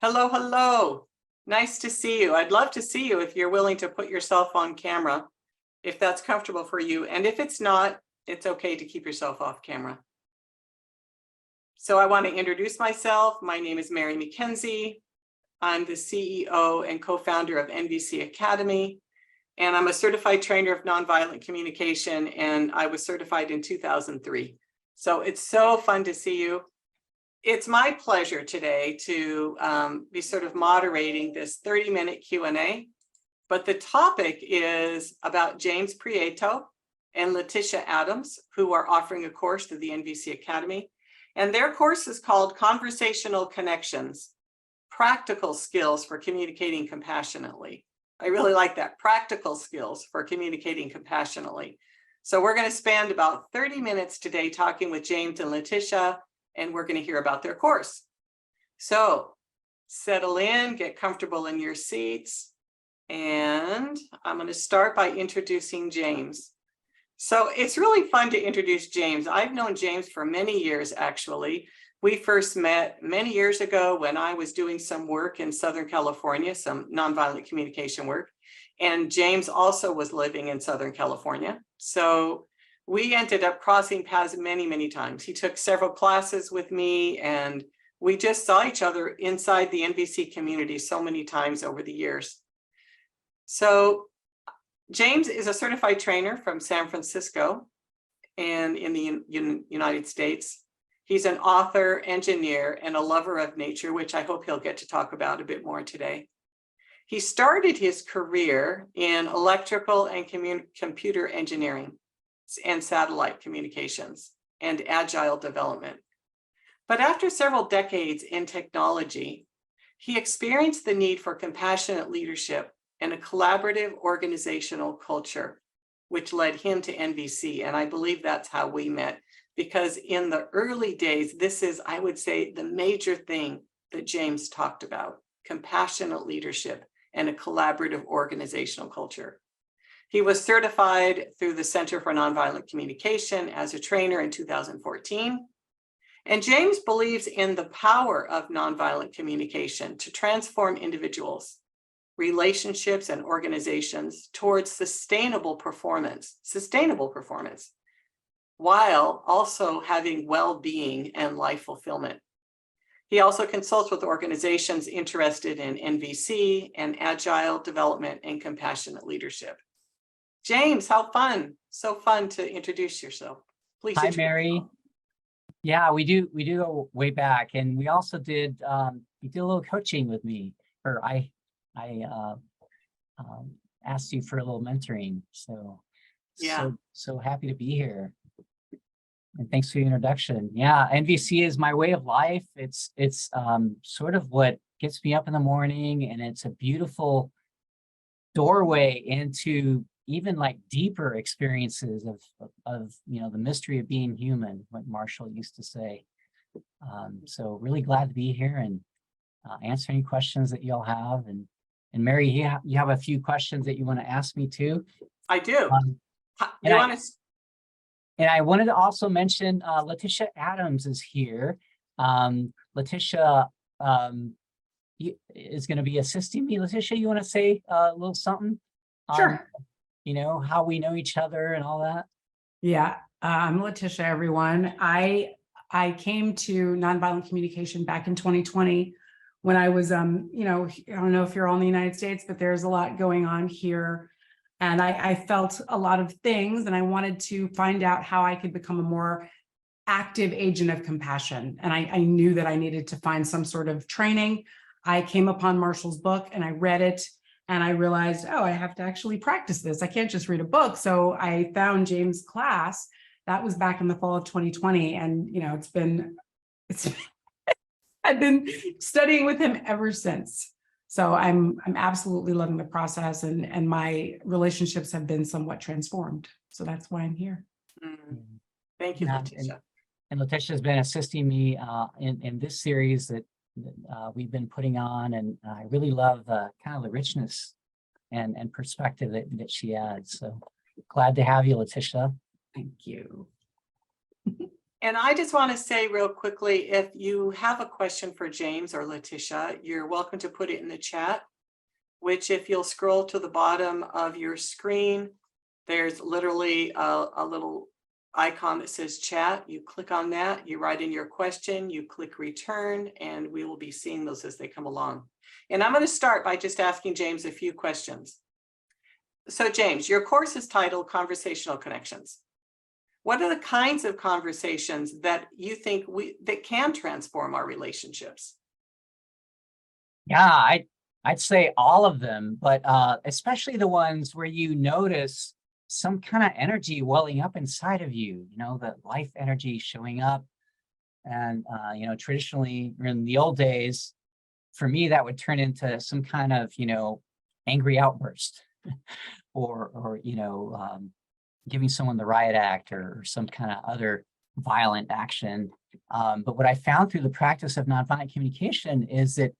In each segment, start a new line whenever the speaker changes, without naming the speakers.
Hello, hello. Nice to see you. I'd love to see you if you're willing to put yourself on camera, if that's comfortable for you. And if it's not, it's okay to keep yourself off camera. So I want to introduce myself. My name is Mackenzie. I'm the CEO and co-founder of NVC Academy, and I'm a certified trainer of nonviolent communication, and I was certified in 2003. So it's so fun to see you. It's my pleasure today to be sort of moderating this 30-minute Q&A, but the topic is about James Prieto and Letitia Adams, who are offering a course through the NVC Academy. And their course is called Conversational Connections, Practical Skills for Communicating Compassionately. I really like that, practical skills for communicating compassionately. So we're going to spend about 30 minutes today talking with James and Letitia, and we're going to hear about their course. So settle in, get comfortable in your seats, and I'm going to start by introducing James. So it's really fun to introduce James. I've known James for many years, actually. We first met many years ago when I was doing some work in Southern California, some nonviolent communication work, and James also was living in Southern California. So we ended up crossing paths many, many times. He took several classes with me, and we just saw each other inside the NVC community so many times over the years. So James is a certified trainer from San Francisco and in the United States. He's an author, engineer, and a lover of nature, which I hope he'll get to talk about a bit more today. He started his career in electrical and computer engineering and satellite communications and agile development. But after several decades in technology, he experienced the need for compassionate leadership and a collaborative organizational culture, which led him to NVC. And I believe that's how we met, because in the early days, this is, I would say, the major thing that James talked about: compassionate leadership and a collaborative organizational culture. He was certified through the Center for Nonviolent Communication as a trainer in 2014. And James believes in the power of nonviolent communication to transform individuals, relationships, and organizations towards sustainable performance, while also having well-being and life fulfillment. He also consults with organizations interested in NVC and agile development and compassionate leadership. James, how fun. So fun to introduce yourself. Please.
Hi, Mary. Yeah, we do go way back. And we also did, you did a little coaching with me, or I asked you for a little mentoring. So, yeah. So happy to be here. And thanks for the introduction. Yeah, NVC is my way of life. It's sort of what gets me up in the morning, and it's a beautiful doorway into even like deeper experiences of the mystery of being human, what Marshall used to say. So really glad to be here and answer any questions that y'all have. And Mary, you have a few questions that you want to ask me too.
I do.
And I wanted to also mention Letitia Adams is here. Letitia is going to be assisting me. Letitia, you want to say a little something?
Sure.
How we know each other and all that?
Yeah, I'm Letitia, everyone. I came to nonviolent communication back in 2020 when I was, I don't know if you're all in the United States, but there's a lot going on here. And I felt a lot of things, and I wanted to find out how I could become a more active agent of compassion. And I knew that I needed to find some sort of training. I came upon Marshall's book and I read it, and I realized, oh, I have to actually practice this. I can't just read a book. So I found James' class. That was back in the fall of 2020. And, I've been studying with him ever since. So I'm absolutely loving the process, and my relationships have been somewhat transformed. So that's why I'm here.
Thank you, Letitia.
And Letitia has been assisting me in this series that we've been putting on, and I really love kind of the richness and perspective that she adds. So glad to have you, Letitia.
Thank you.
And I just want to say real quickly, if you have a question for James or Letitia, you're welcome to put it in the chat, which if you'll scroll to the bottom of your screen, there's literally a little icon that says chat. You click on that, you write in your question, you click return, and we will be seeing those as they come along. And I'm going to start by just asking James a few questions. So James, your course is titled Conversational Connections. What are the kinds of conversations that you think that can transform our relationships?
Yeah, I'd say all of them, but especially the ones where you notice some kind of energy welling up inside of you, the life energy showing up. And, traditionally in the old days, for me, that would turn into some kind of, angry outburst or giving someone the riot act or some kind of other violent action. But what I found through the practice of nonviolent communication is that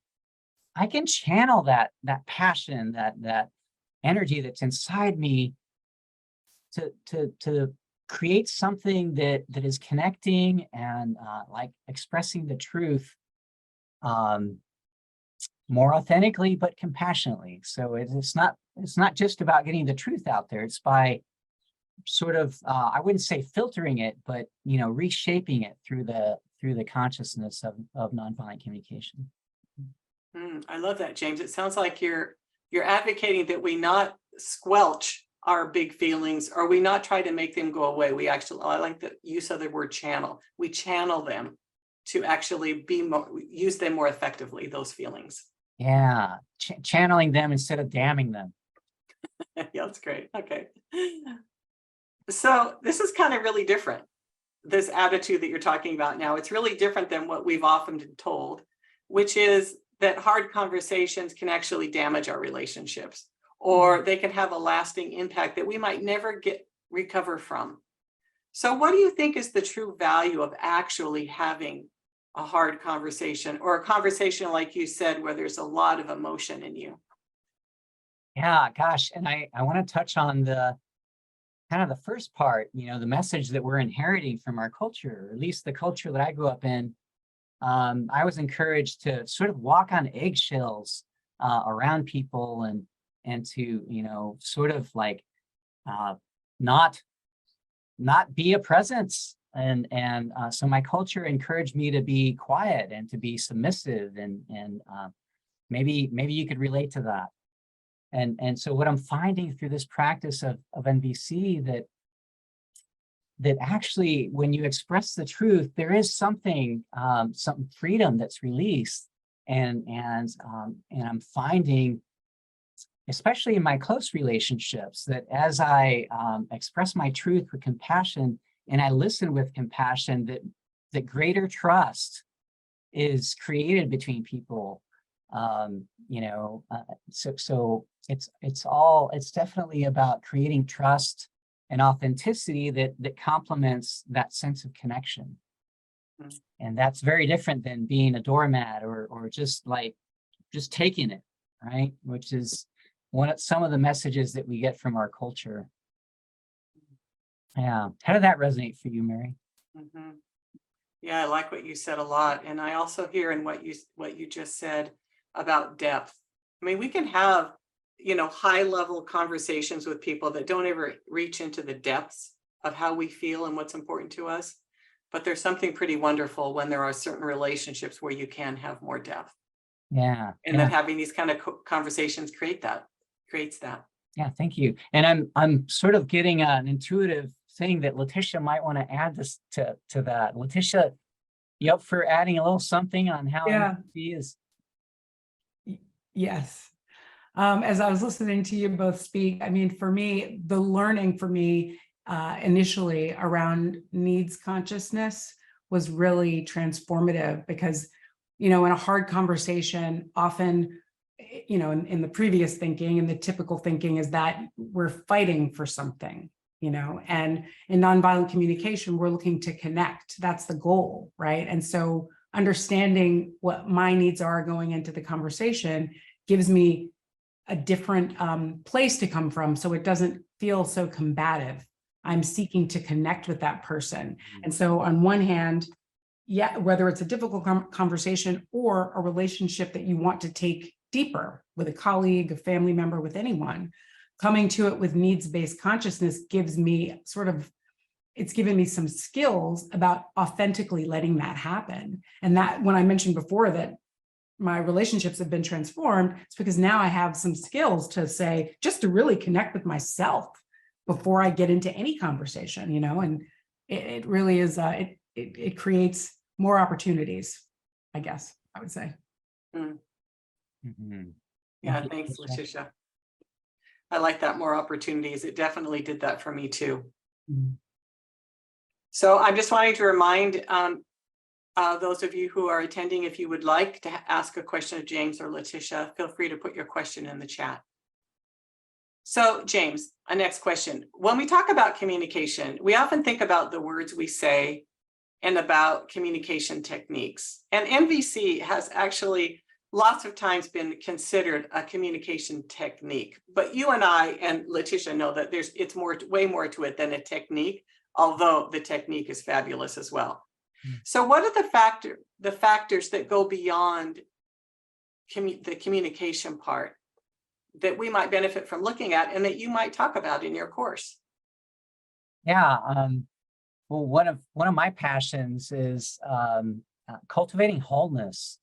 I can channel that passion, that energy that's inside me to create something that is connecting and like expressing the truth more authentically, but compassionately. So it's not just about getting the truth out there. It's by sort of I wouldn't say filtering it, but reshaping it through the consciousness of nonviolent communication.
I love that, James. It sounds like you're advocating that we not squelch our big feelings, or we not try to make them go away. We actually, I like the use of the word channel. We channel them to actually use them more effectively, those feelings.
Yeah, channeling them instead of damning them.
Yeah, that's great. Okay. So this is kind of really different. This attitude that you're talking about now, it's really different than what we've often been told, which is that hard conversations can actually damage our relationships, or they can have a lasting impact that we might never recover from. So what do you think is the true value of actually having a hard conversation, or a conversation, like you said, where there's a lot of emotion in you?
Yeah, gosh. And I want to touch on the kind of the first part, the message that we're inheriting from our culture, or at least the culture that I grew up in. I was encouraged to sort of walk on eggshells around people and to, sort of like not be a presence. And so my culture encouraged me to be quiet and to be submissive, and maybe you could relate to that. And so what I'm finding through this practice of NVC, that actually when you express the truth, there is something freedom that's released, and I'm finding, especially in my close relationships, that as I express my truth with compassion and I listen with compassion, that greater trust is created between people. So it's definitely about creating trust and authenticity that complements that sense of connection. And that's very different than being a doormat or just taking it, right? Which is some of the messages that we get from our culture. Yeah. How did that resonate for you, Mary?
Mm-hmm. Yeah, I like what you said a lot. And I also hear in what you just said about depth. I mean, we can have, high level conversations with people that don't ever reach into the depths of how we feel and what's important to us. But there's something pretty wonderful when there are certain relationships where you can have more depth.
Yeah.
And then having these kind of conversations creates that.
Yeah, thank you. And I'm sort of getting an intuitive thing that Letitia might want to add this to that. Letitia, you up for adding a little something on how NVC is?
Yes. As I was listening to you both speak, I mean, for me, the learning for me initially around needs consciousness was really transformative, because, in a hard conversation, often, in the previous thinking and the typical thinking is that we're fighting for something, and in nonviolent communication, we're looking to connect. That's the goal, right? And so understanding what my needs are going into the conversation gives me a different place to come from, so it doesn't feel so combative. I'm seeking to connect with that person. And so on one hand, yeah, whether it's a difficult conversation or a relationship that you want to take deeper with a colleague, a family member, with anyone, coming to it with needs-based consciousness gives me it's given me some skills about authentically letting that happen. And that, when I mentioned before that my relationships have been transformed, it's because now I have some skills to say, just to really connect with myself before I get into any conversation, and it really is, it creates more opportunities, I guess I would say.
Mm.
Mm-hmm.
Yeah, thanks, Letitia. I like that, more opportunities. It definitely did that for me too.
Mm-hmm.
So I'm just wanting to remind those of you who are attending, if you would like to ask a question of James or Letitia, feel free to put your question in the chat. So James, a next question. When we talk about communication, we often think about the words we say and about communication techniques. And NVC has actually lots of times been considered a communication technique. But you and I and Letitia know that it's way more to it than a technique, although the technique is fabulous as well. So what are the factors that go beyond the communication part that we might benefit from looking at and that you might talk about in your course?
Yeah, well, one of my passions is cultivating wholeness.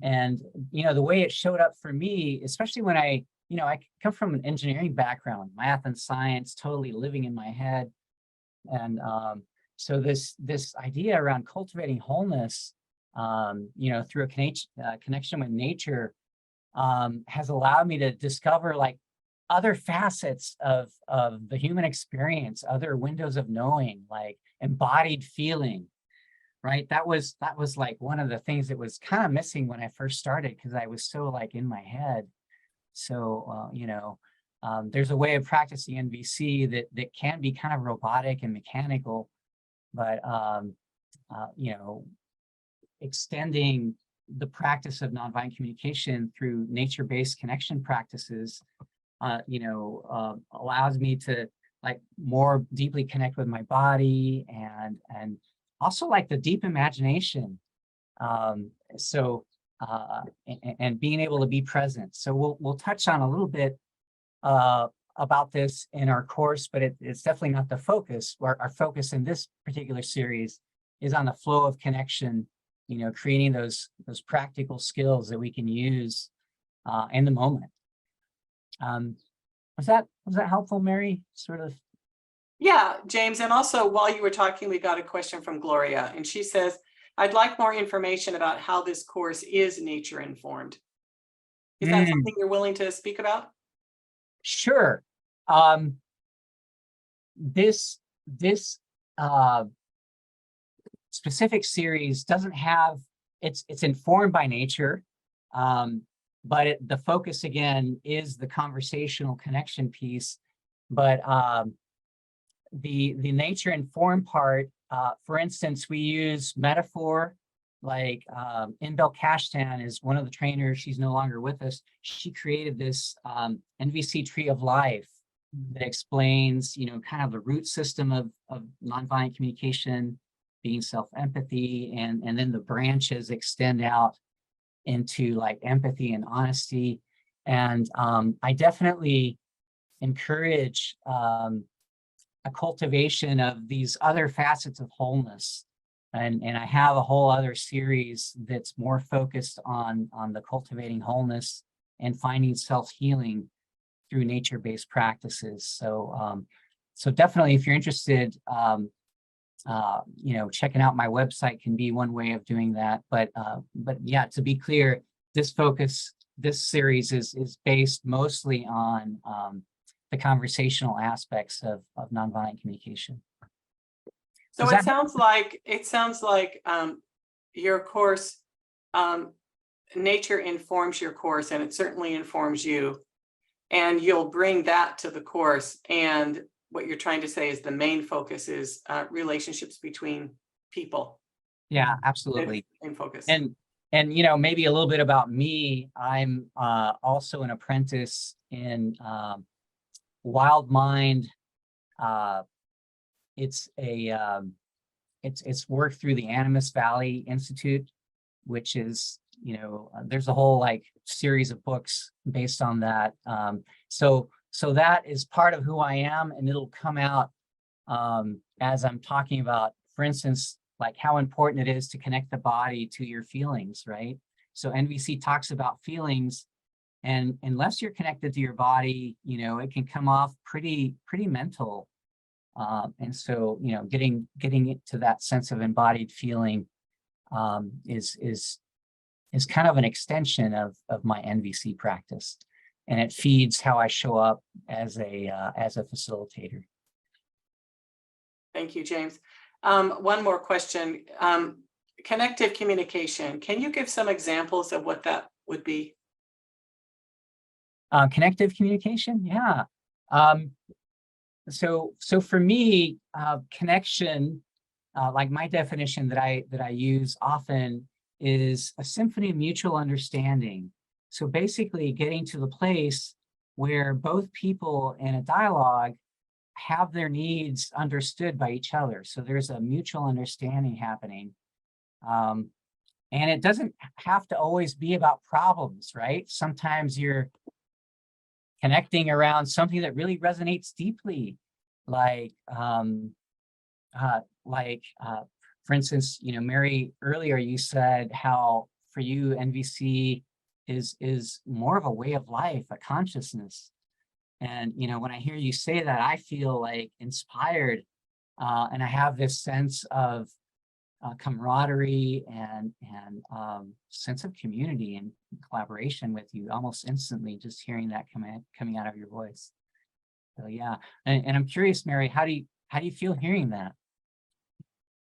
And, the way it showed up for me, especially when I come from an engineering background, math and science, totally living in my head. And so this idea around cultivating wholeness, through a connection with nature, has allowed me to discover like other facets of the human experience, other windows of knowing, like embodied feeling, right? That was like one of the things that was kind of missing when I first started, because I was so like in my head. So, there's a way of practicing NVC that can be kind of robotic and mechanical, but, extending the practice of nonviolent communication through nature-based connection practices, allows me to like more deeply connect with my body and also like the deep imagination. And being able to be present. So we'll touch on a little bit about this in our course, but it's definitely not the focus. Our focus in this particular series is on the flow of connection, creating those practical skills that we can use in the moment. Was that helpful, Mary? Sort of.
Yeah, James. And also, while you were talking, we got a question from Gloria, and she says, I'd like more information about how this course is nature informed. Is that something you're willing to speak about?
Sure. This specific series doesn't have, it's informed by nature, but the focus again is the conversational connection piece. But the nature informed part, for instance, we use metaphor, like Inbel Kashtan is one of the trainers. She's no longer with us. She created this NVC tree of life that explains, kind of the root system of nonviolent communication, being self-empathy, and then the branches extend out into like empathy and honesty. And I definitely encourage a cultivation of these other facets of wholeness. And I have a whole other series that's more focused on the cultivating wholeness and finding self-healing through nature-based practices. So, so definitely, if you're interested, checking out my website can be one way of doing that. But yeah, to be clear, this series is based mostly on the conversational aspects of nonviolent communication.
So it sounds like your course, nature informs your course, and it certainly informs you, and you'll bring that to the course. And what you're trying to say is the main focus is relationships between people.
Yeah, absolutely.
Main focus.
And maybe a little bit about me. I'm also an apprentice in Wild Mind it's work through the Animas Valley Institute, which is, there's a whole like series of books based on that. So that is part of who I am, and it'll come out as I'm talking about, for instance, like how important it is to connect the body to your feelings, right? So NVC talks about feelings, and unless you're connected to your body, it can come off pretty mental. And so, getting it to that sense of embodied feeling is kind of an extension of my NVC practice, and it feeds how I show up as a facilitator.
Thank you, James. One more question. Connective communication. Can you give some examples of what that would be?
Connective communication, yeah. So for me, connection, like my definition that I use often, is a symphony of mutual understanding. So basically getting to the place where both people in a dialogue have their needs understood by each other. So there's a mutual understanding happening. And it doesn't have to always be about problems, right? Sometimes you're connecting around something that really resonates deeply, like for instance, Mary, earlier you said how for you NVC is more of a way of life, a consciousness. And when I hear you say that, I feel like inspired, and I have this sense of camaraderie and sense of community and collaboration with you almost instantly, just hearing that coming out of your voice. So yeah, and I'm curious, Mary, how do you feel hearing that?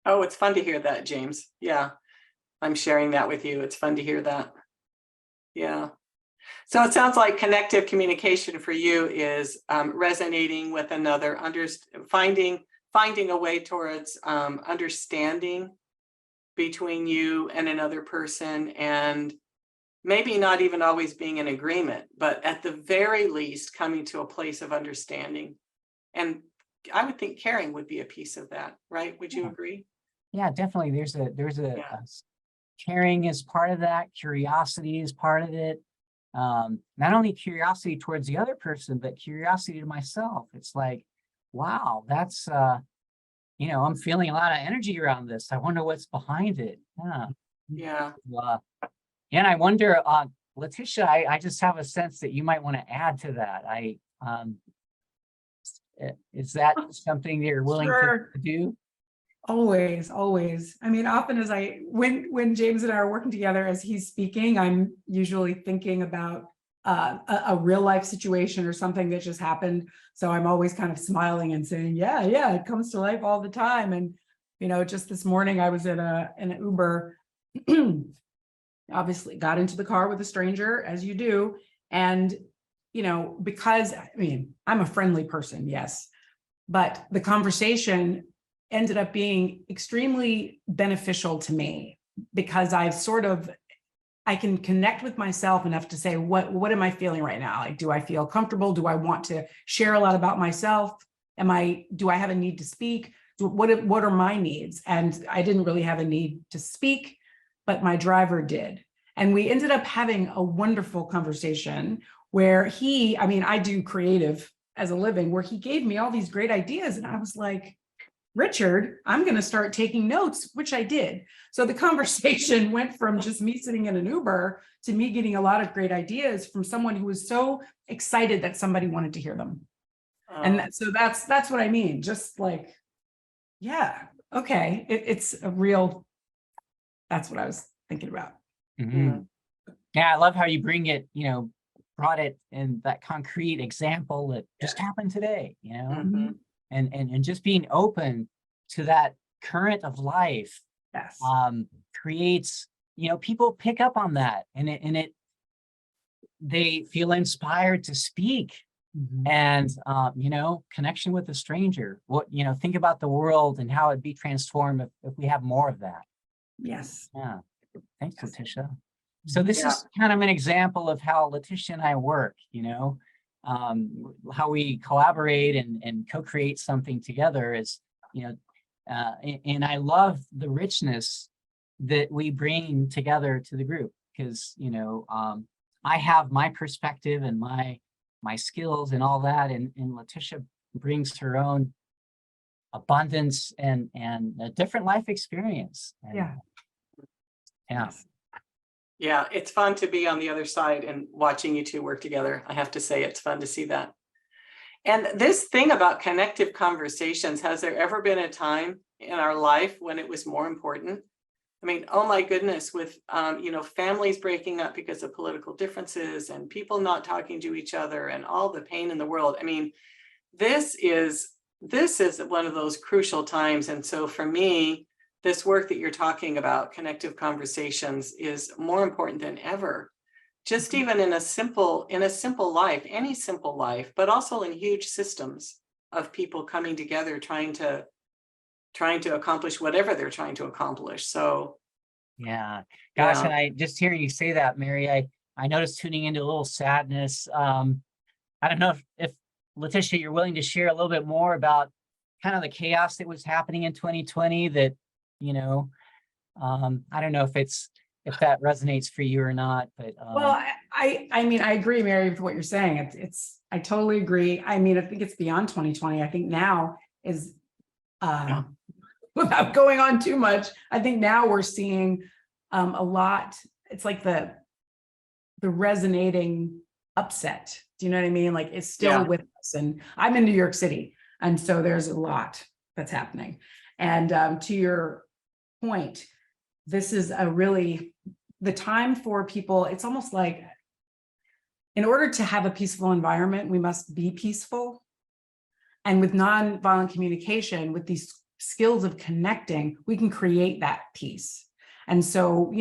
Oh, it's fun to hear that, James. Yeah, I'm sharing that with you. It's fun to hear that. Yeah. So it sounds like connective communication for you is resonating with another, finding a way towards understanding between you and another person, and maybe not even always being in agreement, but at the very least coming to a place of understanding. And I would think caring would be a piece of that, right? Would you agree?
Yeah, definitely. There's a caring is part of that. Curiosity is part of it. Not only curiosity towards the other person, but curiosity to myself. It's like, wow, that's I'm feeling a lot of energy around this. I wonder what's behind it.
Yeah.
And I wonder, Letitia, I just have a sense that you might want to add to that. Is that something you're willing to do?
Always. I mean, often when James and I are working together, as he's speaking, I'm usually thinking about a real life situation or something that just happened. So I'm always kind of smiling and saying, yeah, it comes to life all the time. And, just this morning I was in an Uber, obviously got into the car with a stranger, as you do. And, because I'm a friendly person, yes, but the conversation ended up being extremely beneficial to me, because I can connect with myself enough to say, what am I feeling right now? Like, do I feel comfortable? Do I want to share a lot about myself? Do I have a need to speak? What are my needs? And I didn't really have a need to speak, but my driver did. And we ended up having a wonderful conversation where I do creative as a living, where he gave me all these great ideas. And I was like, Richard, I'm going to start taking notes, which I did. So the conversation went from just me sitting in an Uber to me getting a lot of great ideas from someone who was so excited that somebody wanted to hear them. And so that's what I mean. Just like, yeah, okay. It's a real, that's what I was thinking about.
Mm-hmm. Yeah, I love how you bring it, brought it in that concrete example that just happened today,
Mm-hmm.
And just being open to that current of life,
yes,
creates, people pick up on that, and they feel inspired to speak. Mm-hmm. And connection with a stranger. Think about the world and how it'd be transformed if we have more of that.
Yes.
Yeah. Thanks, Letitia. So this is kind of an example of how Letitia and I work, how we collaborate and co-create something together is and I love the richness that we bring together to the group, because, I have my perspective and my skills and all that, and Letitia brings her own abundance and a different life experience. And,
Yeah.
Yes.
Yeah, it's fun to be on the other side and watching you two work together. I have to say, it's fun to see that. And this thing about connective conversations, has there ever been a time in our life when it was more important? I mean, oh my goodness, with families breaking up because of political differences and people not talking to each other and all the pain in the world. I mean, this is one of those crucial times. And so for me, this work that you're talking about, connective conversations, is more important than ever. Just even in a simple life, any simple life, but also in huge systems of people coming together, trying to accomplish whatever they're trying to accomplish. So
yeah, gosh,
yeah.
and I just hearing you say that, Mary, I noticed tuning into a little sadness. I don't know if Letitia, you're willing to share a little bit more about kind of the chaos that was happening in 2020 that, I don't know if that resonates for you or not, but
Well, I mean, I agree, Mary, with what you're saying. I totally agree. I mean, I think it's beyond 2020. I think now is, without going on too much, I think now we're seeing a lot. It's like the resonating upset. Do you know what I mean? Like, it's still with us. And I'm in New York City, and so there's a lot that's happening. And to your point, this is the time for people. It's almost like, in order to have a peaceful environment, we must be peaceful. And with nonviolent communication, with these skills of connecting, we can create that peace. And so,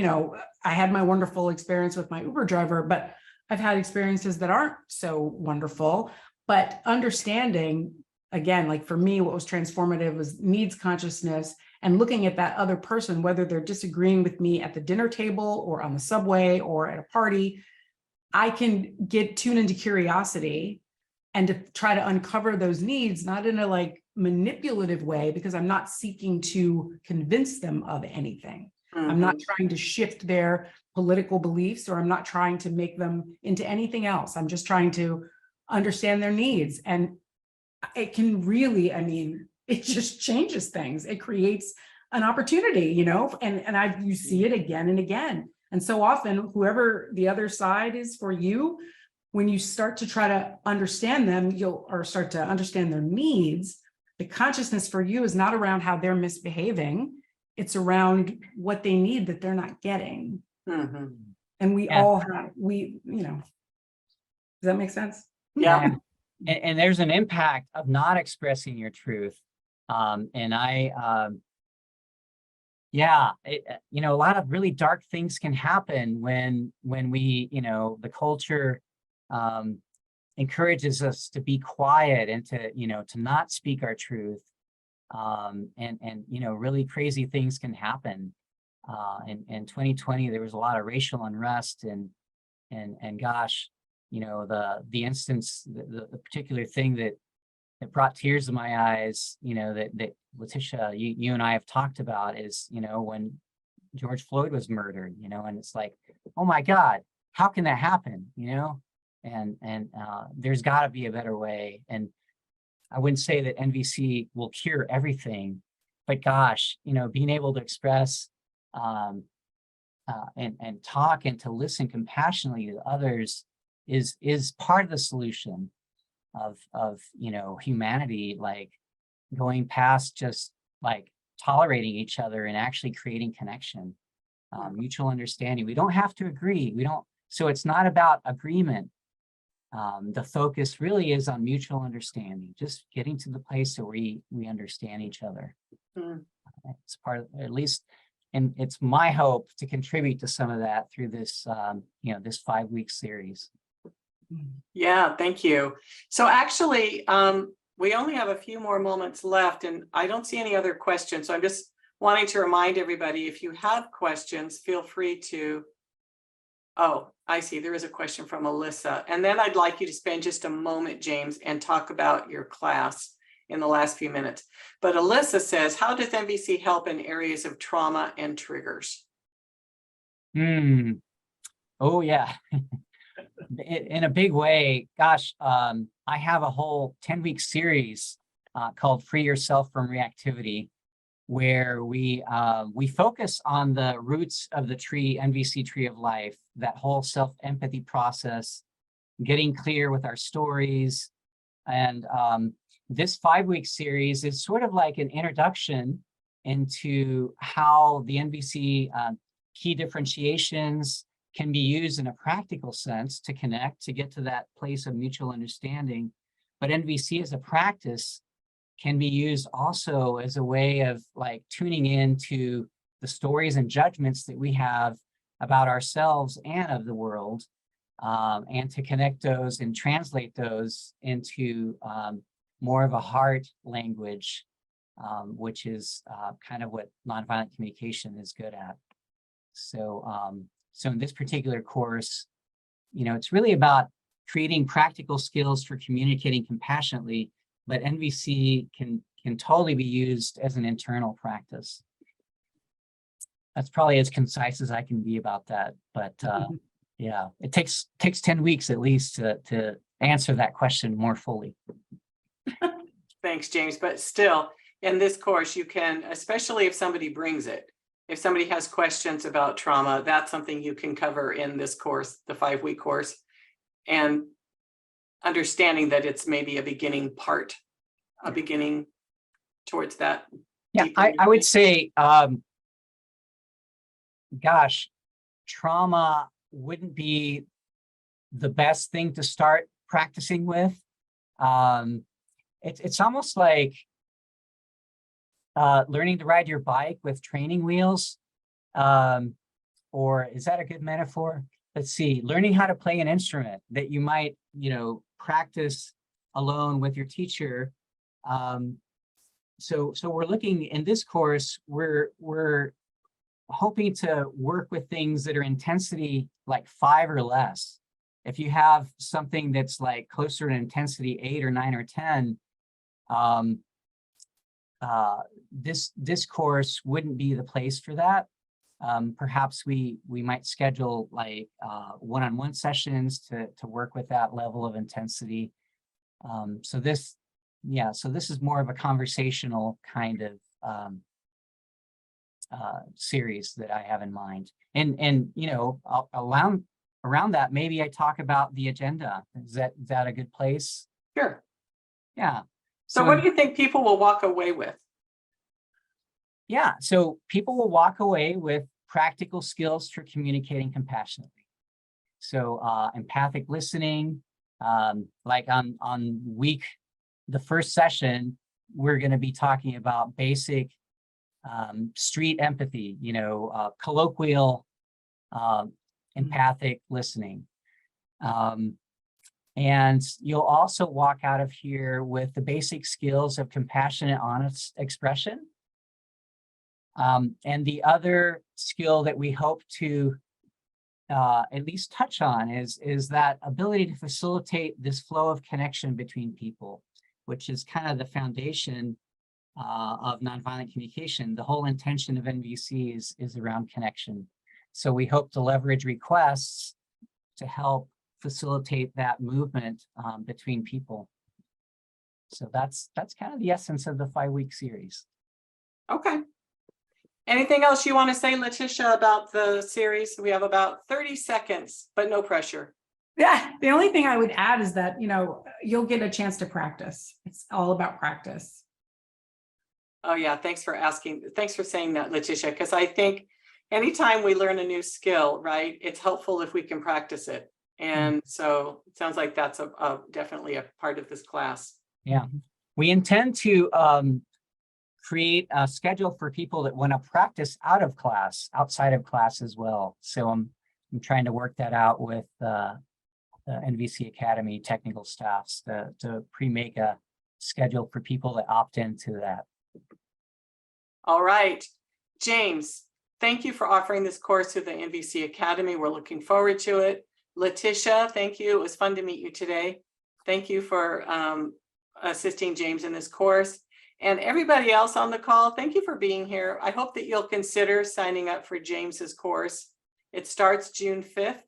I had my wonderful experience with my Uber driver, but I've had experiences that aren't so wonderful. But understanding, again, like for me, what was transformative was needs consciousness, and looking at that other person, whether they're disagreeing with me at the dinner table or on the subway or at a party, I can tune into curiosity and to try to uncover those needs, not in a manipulative way, because I'm not seeking to convince them of anything. Mm-hmm. I'm not trying to shift their political beliefs, or I'm not trying to make them into anything else. I'm just trying to understand their needs. And it can really, it just changes things. It creates an opportunity, and you see it again and again. And so often, whoever the other side is for you, when you start to try to understand them, start to understand their needs, the consciousness for you is not around how they're misbehaving. It's around what they need that they're not getting. Mm-hmm. And we all have, does that make sense?
Yeah. And there's an impact of not expressing your truth. And a lot of really dark things can happen when we, the culture encourages us to be quiet and to not speak our truth. Really crazy things can happen. In 2020, there was a lot of racial unrest and gosh, the instance, the particular thing that brought tears to my eyes, that Letitia, you and I have talked about is, when George Floyd was murdered, and it's like, oh my God, how can that happen? And there's got to be a better way. And I wouldn't say that NVC will cure everything, but gosh, being able to express and talk and to listen compassionately to others is part of the solution of humanity, like going past just like tolerating each other and actually creating connection, mutual understanding. We don't have to agree. So it's not about agreement. The focus really is on mutual understanding, just getting to the place where we understand each other. It's part of, at least, and it's my hope to contribute to some of that through this, this 5-week series.
Yeah, thank you. So actually, we only have a few more moments left, and I don't see any other questions. So I'm just wanting to remind everybody, if you have questions, feel free to. Oh, I see. There is a question from Alyssa. And then I'd like you to spend just a moment, James, and talk about your class in the last few minutes. But Alyssa says, how does NVC help in areas of trauma and triggers?
Oh, yeah. In a big way, gosh, I have a whole 10-week series called Free Yourself from Reactivity, where we focus on the roots of the tree, NVC tree of life, that whole self-empathy process, getting clear with our stories. And this 5-week series is sort of like an introduction into how the NVC key differentiations can be used in a practical sense to connect, to get to that place of mutual understanding. But NVC as a practice can be used also as a way of like tuning into the stories and judgments that we have about ourselves and of the world, and to connect those and translate those into more of a heart language, which is kind of what nonviolent communication is good at. So in this particular course, it's really about creating practical skills for communicating compassionately, but NVC can totally be used as an internal practice. That's probably as concise as I can be about that, but yeah, it takes 10 weeks at least to answer that question more fully.
Thanks, James. But still, in this course, you can, especially if somebody brings it, if somebody has questions about trauma, that's something you can cover in this course, the 5-week course, and understanding that it's maybe a beginning part, a beginning towards that.
Yeah, I would say, gosh, trauma wouldn't be the best thing to start practicing with. It's almost like learning to ride your bike with training wheels, or is that a good metaphor? Let's see, learning how to play an instrument that you might, practice alone with your teacher. So we're looking in this course, we're hoping to work with things that are intensity like 5 or less. If you have something that's like closer to intensity 8 or 9 or 10, this course wouldn't be the place for that. Perhaps we might schedule like one-on-one sessions to work with that level of intensity. So this is more of a conversational kind of series that I have in mind. And around that, maybe I talk about the agenda. Is that a good place?
Sure.
Yeah.
So what do you think people will walk away with?
Yeah, so people will walk away with practical skills for communicating compassionately. So empathic listening, like on the first session, we're going to be talking about basic street empathy, colloquial empathic listening. And you'll also walk out of here with the basic skills of compassionate, honest expression. And the other skill that we hope to at least touch on is that ability to facilitate this flow of connection between people, which is kind of the foundation of nonviolent communication. The whole intention of NVC is around connection. So we hope to leverage requests to help facilitate that movement between people. So that's kind of the essence of the 5-week series.
Okay. Anything else you want to say, Letitia, about the series? We have about 30 seconds, but no pressure.
Yeah, the only thing I would add is that, you'll get a chance to practice. It's all about practice.
Oh yeah, thanks for asking. Thanks for saying that, Letitia, because I think anytime we learn a new skill, right, it's helpful if we can practice it. And so it sounds like that's definitely a part of this class.
Yeah, we intend to create a schedule for people that want to practice outside of class as well. So I'm trying to work that out with the NVC Academy technical staffs to pre-make a schedule for people that opt into that.
All right, James, thank you for offering this course to the NVC Academy. We're looking forward to it. Letitia, thank you. It was fun to meet you today. Thank you for assisting James in this course. And everybody else on the call, thank you for being here. I hope that you'll consider signing up for James's course. It starts June 5th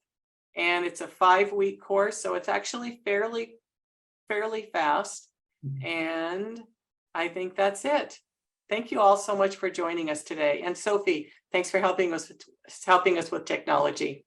and it's a 5-week course. So it's actually fairly fast. And I think that's it. Thank you all so much for joining us today. And Sophie, thanks for helping us with technology.